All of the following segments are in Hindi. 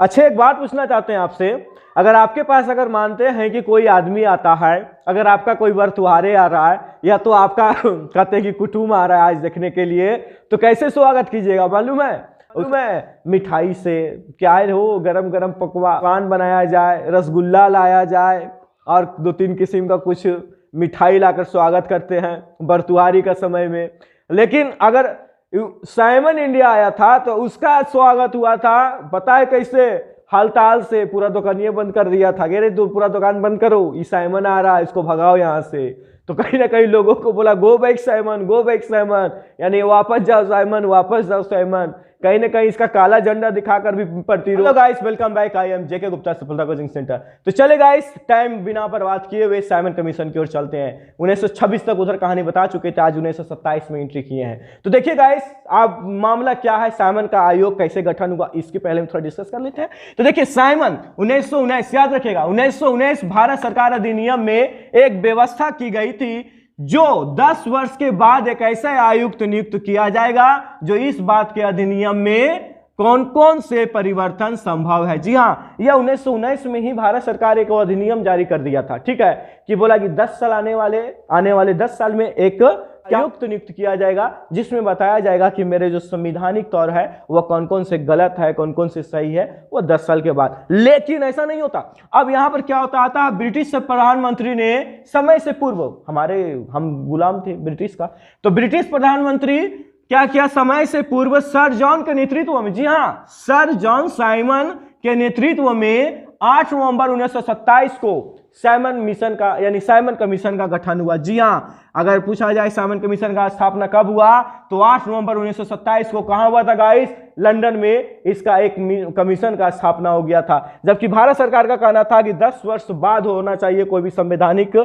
अच्छा, एक बात पूछना चाहते हैं आपसे। अगर आपके पास अगर मानते हैं कि कोई आदमी आता है, अगर आपका कोई व्रतवारे आ रहा है या तो आपका कहते हैं कि कुटुंब आ रहा है आज देखने के लिए, तो कैसे स्वागत कीजिएगा मालूम है? उसमें मिठाई से क्या हो, गरम गरम पकवान बनाया जाए, रसगुल्ला लाया जाए और 2-3 किस्म का कुछ मिठाई लाकर स्वागत करते हैं व्रतवारी का समय में। लेकिन अगर साइमन इंडिया आया था तो उसका स्वागत हुआ था पता है कैसे? हालताल से पूरा दुकानिया बंद कर दिया था, कह रहे पूरा दुकान बंद करो, ये साइमन आ रहा है, इसको भगाओ यहाँ से। तो कहीं ना कहीं लोगों को बोला go back Simon, go back Simon, यानी वापस जाओ साइमन, वापस जाओ साइमन। कहीं ना कहीं इसका काला झंडा दिखाकर भी प्रतिरोध। Hello guys, welcome back, I am JK Gupta, Safalta coaching centre. तो चले गाइस, टाइम बिना बर्बाद किए हुए साइमन कमीशन की ओर चलते हैं। 1926 तक उधर कहानी बता चुके थे, आज 1927 में एंट्री किए हैं। तो देखिए गाइस, आप मामला क्या है, साइमन का आयोग कैसे गठन हुआ, इसके पहले हम थोड़ा डिस्कस कर लेते हैं। तो देखिए साइमन 1919, याद रखेगा 1919 भारत सरकार अधिनियम में एक व्यवस्था की गई थी जो 10 वर्ष के बाद एक ऐसा आयुक्त नियुक्त किया जाएगा जो इस बात के अधिनियम में कौन कौन से परिवर्तन संभव है। जी हां, यह 1919 में ही भारत सरकार एक अधिनियम जारी कर दिया था, ठीक है, कि बोला कि 10 साल आने वाले 10 साल में एक आयुक्त नियुक्त किया जाएगा जिसमें बताया जाएगा कि मेरे जो संवैधानिक तौर है वह कौन कौन से गलत है, कौन कौन से सही है, वो 10 साल के बाद। लेकिन ऐसा नहीं होता। अब यहां पर क्या होता था, ब्रिटिश प्रधानमंत्री ने समय से पूर्व, हम गुलाम थे ब्रिटिश का, तो ब्रिटिश प्रधानमंत्री क्या किया, समय से पूर्व सर जॉन के नेतृत्व में, जी हां, सर जॉन साइमन के नेतृत्व में 8 नवंबर 1927 को साइमन मिशन का यानी साइमन कमीशन का गठन हुआ। जी हां, अगर पूछा जाए साइमन कमीशन का स्थापना कब हुआ, तो 8 नवंबर 1927 को कहां हुआ था गाइस? लंदन में इसका एक कमीशन का स्थापना हो गया था। जबकि भारत सरकार का कहना था कि 10 वर्ष बाद होना चाहिए कोई भी संवैधानिक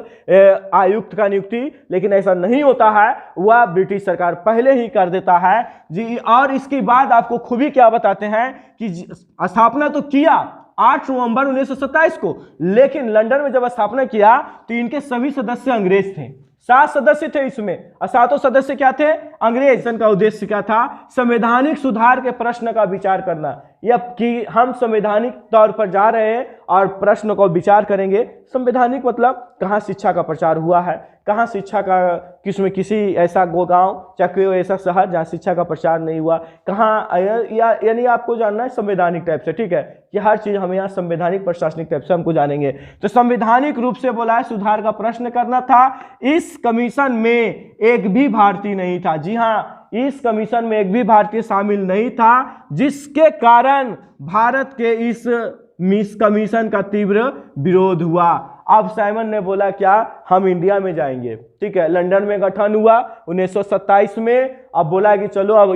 आयुक्त का नियुक्ति, लेकिन ऐसा नहीं होता है, वह ब्रिटिश सरकार पहले ही कर देता है जी। और इसके बाद आपको खूबी क्या बताते हैं कि स्थापना तो किया 8 नवंबर 1927 को, लेकिन लंदन में जब स्थापना किया तो इनके सभी सदस्य अंग्रेज थे। 7 सदस्य थे इसमें, और 7 सदस्य क्या थे? अंग्रेज। का उद्देश्य क्या था? संवैधानिक सुधार के प्रश्न का विचार करना, या कि हम संवैधानिक तौर पर जा रहे हैं और प्रश्न को विचार करेंगे। संवैधानिक मतलब कहाँ शिक्षा का प्रचार हुआ है, कहाँ शिक्षा का किसी ऐसा गांव या कोई ऐसा शहर जहाँ शिक्षा का प्रचार नहीं हुआ, कहाँ, यानी आपको जानना है संवैधानिक टाइप से, ठीक है, कि हर चीज हम यहाँ संवैधानिक प्रशासनिक टाइप से हमको जानेंगे। तो संवैधानिक रूप से बोला है सुधार का प्रश्न करना था। इस कमीशन में एक भी भारतीय नहीं था। जी हाँ, इस कमीशन में एक भी भारतीय शामिल नहीं था, जिसके कारण भारत के इस कमीशन का तीव्र विरोध हुआ। अब साइमन ने बोला क्या, हम इंडिया में जाएंगे, ठीक है। लंदन में गठन हुआ 1927 में। अब बोला कि चलो अब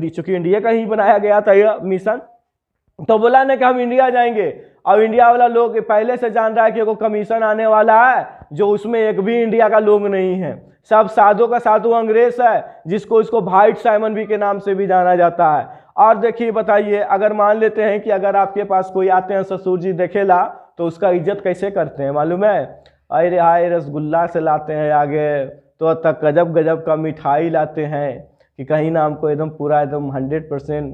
चूंकि इंडिया का ही बनाया गया था यह मिशन, तो बोला ना कि हम इंडिया जाएंगे। अब इंडिया वाला लोग पहले से जान रहा है कि वो कमीशन आने वाला है जो उसमें एक भी इंडिया का लोग नहीं है, सब साधु का साधु अंग्रेज है, जिसको इसको व्हाइट साइमन भी के नाम से भी जाना जाता है। और देखिए बताइए, अगर मान लेते हैं कि अगर आपके पास कोई आते हैं ससुर जी देखेला, तो उसका इज्जत कैसे करते हैं मालूम है? अरे हाय रसगुल्ला से लाते हैं आगे, तो तक गजब गजब का मिठाई लाते हैं कि कहीं ना हमको एकदम पूरा एकदम 100%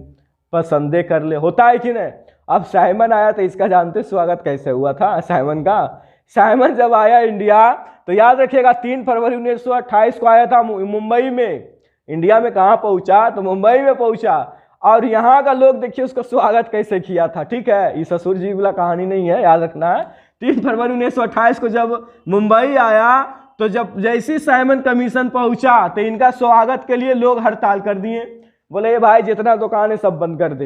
पसंदे कर ले, होता है कि नहीं? अब साइमन आया तो इसका जानते स्वागत कैसे हुआ था साइमन का? साइमन जब आया इंडिया तो याद रखिएगा 3 फरवरी 1928 को आया था मुंबई में। इंडिया में कहाँ पहुंचा? तो मुंबई में पहुंचा। और यहाँ का लोग देखिए उसका स्वागत कैसे किया था, ठीक है, ये ससुर जी वाला कहानी नहीं है, याद रखना है। 3 फरवरी 1928 को जब मुंबई आया तो जब जैसी साइमन कमीशन पहुंचा तो इनका स्वागत के लिए लोग हड़ताल कर दिए। बोले ये भाई जितना दुकान है सब बंद कर दे,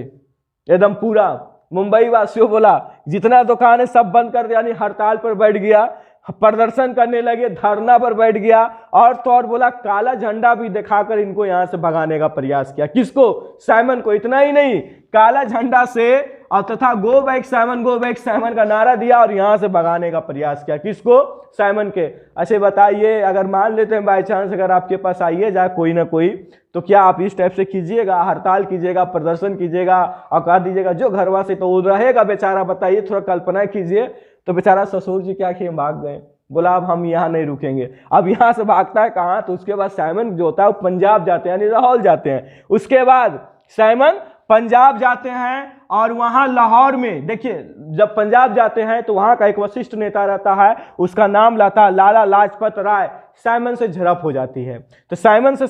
एकदम पूरा मुंबई वासियों बोला जितना दुकान है सब बंद कर दे, यानी हड़ताल पर बैठ गया, प्रदर्शन करने लगे, धरना पर बैठ गया। और तो और बोला काला झंडा भी दिखाकर इनको यहां से भगाने का प्रयास किया। किसको? साइमन को। इतना ही नहीं, काला झंडा से और तथा गो बैक साइमन का नारा दिया और यहां से भगाने का प्रयास किया। किसको? साइमन के। अच्छा बताइए, अगर मान लेते हैं बाई चांस अगर आपके पास आइए जाए कोई ना कोई, तो क्या आप इस टाइप से कीजिएगा, हड़ताल कीजिएगा, प्रदर्शन कीजिएगा और कह दीजिएगा जो घरवा से, तो वो रहेगा बेचारा? बताइए, थोड़ा कल्पना कीजिए। तो बेचारा ससुर जी क्या किए, भाग गए। बोला अब हम यहाँ नहीं रुकेंगे। अब यहाँ से भागता है कहाँ? तो उसके बाद साइमन जो होता है वो पंजाब जाते हैं, यानी लाहौर जाते हैं। उसके बाद साइमन पंजाब जाते हैं और वहां लाहौर में देखिए, जब पंजाब जाते हैं तो वहां का एक वरिष्ठ नेता रहता है, उसका नाम रहता है लाला लाजपत राय। साइमन से झड़प हो जाती है, तो साइमन से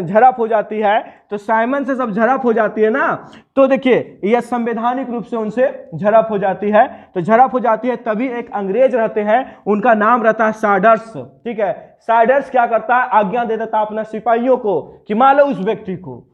झड़प हो जाती है, तो साइमन से जब झड़प हो जाती है ना, तो देखिए यह संवैधानिक रूप से उनसे झड़प हो जाती है। तो झड़प हो जाती है, तभी एक अंग्रेज रहते हैं, उनका नाम रहता है साडर्स। ठीक है, साडर्स क्या करता है, आज्ञा दे देता अपना सिपाहियों को कि मारो उस व्यक्ति को।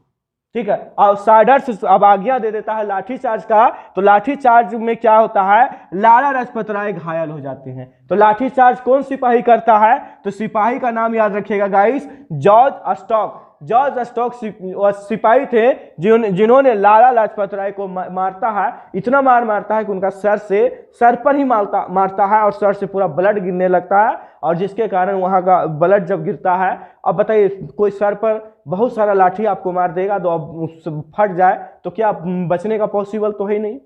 ठीक है, और साडर्स अब आज्ञा दे देता है लाठीचार्ज का। तो लाठीचार्ज में क्या होता है, लाला लाजपत राय घायल हो जाते हैं। तो लाठीचार्ज कौन सिपाही करता है, तो सिपाही का नाम याद रखिएगा guys, George stock. George stock सिपाही थे जिन्होंने लाला लाजपत राय को मारता है, इतना मारता है कि उनका सर पर ही मारता है और सर से पूरा ब्लड गिरने लगता है, और जिसके कारण वहां का ब्लड जब गिरता है, अब बताइए कोई सर पर बहुत सारा लाठी आपको मार देगा तो अब फट जाए तो क्या बचने का पॉसिबल तो है ही नहीं,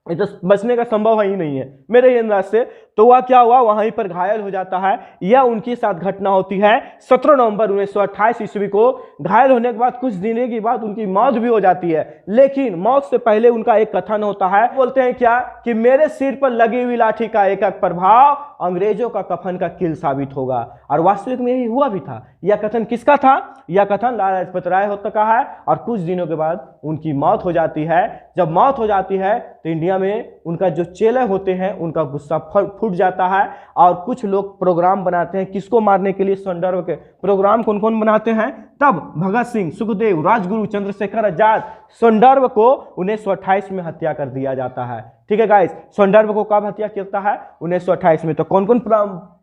ये तो बचने का संभव ही नहीं है मेरे अंदाज से। तो वह क्या हुआ, वहीं पर घायल हो जाता है। यह उनके साथ घटना होती है 17 नवंबर 1928 ईस्वी को। घायल होने के बाद कुछ दिन के बाद उनकी मौत भी हो जाती है, लेकिन मौत से पहले उनका एक कथन होता है, बोलते हैं क्या कि मेरे सिर पर लगी हुई लाठी का एक एक प्रभाव अंग्रेजों का कफन का किल साबित होगा। और वास्तविक में यही हुआ भी था। यह कथन किसका था, यह कथन लाला लाजपत राय होता का है, और कुछ दिनों के बाद उनकी मौत हो जाती है। जब मौत हो जाती है तो इंडिया में उनका जो चेले होते हैं उनका गुस्सा फूट जाता है, और कुछ लोग प्रोग्राम बनाते हैं किसको मारने के लिए, संदर्भ के प्रोग्राम कौन कौन बनाते हैं, तब भगत सिंह, सुखदेव, राजगुरु, चंद्रशेखर आजाद, संदर्भ को 1928 में हत्या कर दिया जाता है। ठीक है गाइस, संदर्भ को कब हत्या करता है, 1928 में। तो कौन कौन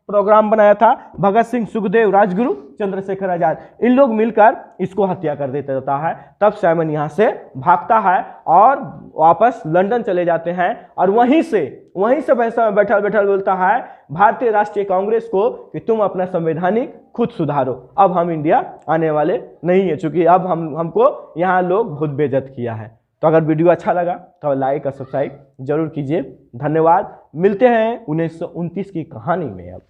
प्रोग्राम बनाया था, भगत सिंह, सुखदेव, राजगुरु, चंद्रशेखर आजाद, इन लोग मिलकर इसको हत्या कर देता जाता है। तब साइमन यहां से भागता है और वापस लंदन चले जाते हैं, और वहीं से बैठल बोलता है भारतीय राष्ट्रीय कांग्रेस को कि तुम अपना संवैधानिक खुद सुधारो, अब हम इंडिया आने वाले नहीं है, चूंकि अब हमको यहाँ लोग बहुत बेइज्जत किया है। तो अगर वीडियो अच्छा लगा तो लाइक और सब्सक्राइब जरूर कीजिए। धन्यवाद। मिलते हैं 1929 की कहानी में अब।